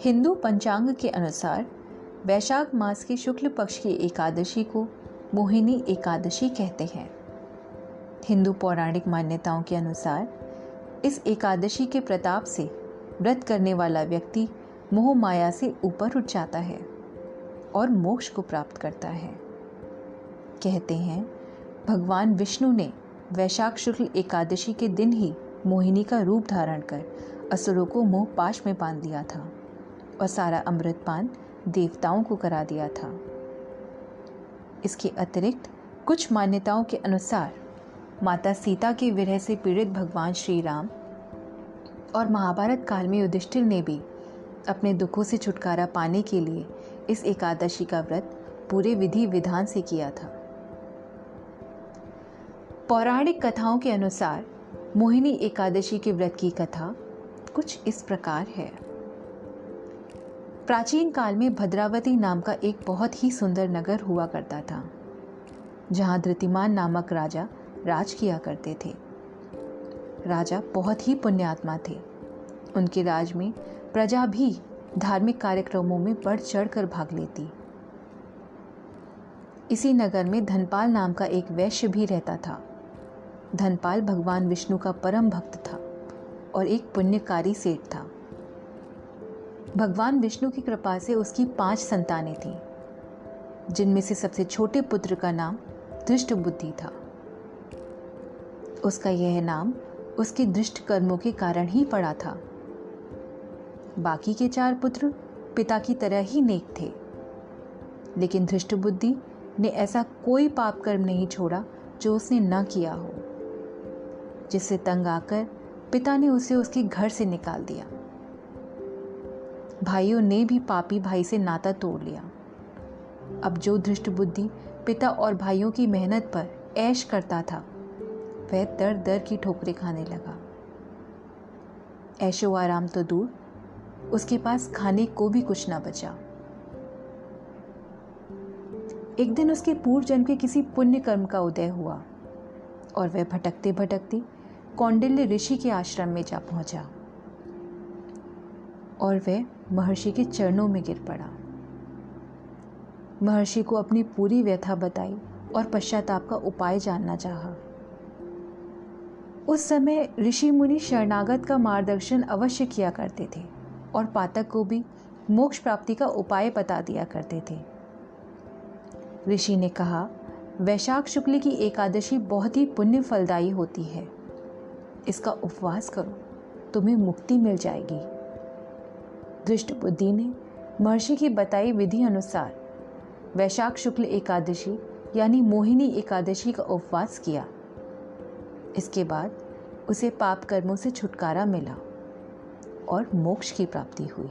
हिंदू पंचांग के अनुसार वैशाख मास की शुक्ल पक्ष की एकादशी को मोहिनी एकादशी कहते हैं। हिंदू पौराणिक मान्यताओं के अनुसार इस एकादशी के प्रताप से व्रत करने वाला व्यक्ति मोह माया से ऊपर उठ जाता है और मोक्ष को प्राप्त करता है। कहते हैं भगवान विष्णु ने वैशाख शुक्ल एकादशी के दिन ही मोहिनी का रूप धारण कर असुरों को मोह पाश में बांध दिया था और सारा अमृतपान देवताओं को करा दिया था। इसके अतिरिक्त कुछ मान्यताओं के अनुसार माता सीता के विरह से पीड़ित भगवान श्री राम और महाभारत काल में युधिष्ठिर ने भी अपने दुखों से छुटकारा पाने के लिए इस एकादशी का व्रत पूरे विधि विधान से किया था। पौराणिक कथाओं के अनुसार मोहिनी एकादशी के व्रत की कथा कुछ इस प्रकार है। प्राचीन काल में भद्रावती नाम का एक बहुत ही सुंदर नगर हुआ करता था, जहां धृतिमान नामक राजा राज किया करते थे। राजा बहुत ही पुण्यात्मा थे। उनके राज में प्रजा भी धार्मिक कार्यक्रमों में बढ़ चढ़कर भाग लेती। इसी नगर में धनपाल नाम का एक वैश्य भी रहता था। धनपाल भगवान विष्णु का परम भक्त था और एक पुण्यकारी सेठ था। भगवान विष्णु की कृपा से उसकी 5 संतानें थीं, जिनमें से सबसे छोटे पुत्र का नाम धृष्टबुद्धि था। उसका यह नाम उसके दृष्ट कर्मों के कारण ही पड़ा था। बाकी के 4 पुत्र पिता की तरह ही नेक थे, लेकिन धृष्टबुद्धि ने ऐसा कोई पाप कर्म नहीं छोड़ा जो उसने न किया हो, जिससे तंग आकर पिता ने उसे उसके घर से निकाल दिया। भाइयों ने भी पापी भाई से नाता तोड़ लिया। अब जो धृष्ट बुद्धि पिता और भाइयों की मेहनत पर ऐश करता था, वह दर दर की ठोकरें खाने लगा। ऐशो आराम तो दूर, उसके पास खाने को भी कुछ ना बचा। एक दिन उसके पूर्व जन्म के किसी पुण्य कर्म का उदय हुआ और वह भटकते भटकते कौंडिल्य ऋषि के आश्रम में जा पहुंचा और वह महर्षि के चरणों में गिर पड़ा। महर्षि को अपनी पूरी व्यथा बताई और पश्चाताप का उपाय जानना चाहा। उस समय ऋषि मुनि शरणागत का मार्गदर्शन अवश्य किया करते थे और पातक को भी मोक्ष प्राप्ति का उपाय बता दिया करते थे। ऋषि ने कहा, वैशाख शुक्ल की एकादशी बहुत ही पुण्य फलदायी होती है। इसका उपवास करो, तुम्हें मुक्ति मिल जाएगी। धृष्ट बुद्धि ने महर्षि की बताई विधि अनुसार वैशाख शुक्ल एकादशी यानी मोहिनी एकादशी का उपवास किया। इसके बाद उसे पाप कर्मों से छुटकारा मिला और मोक्ष की प्राप्ति हुई।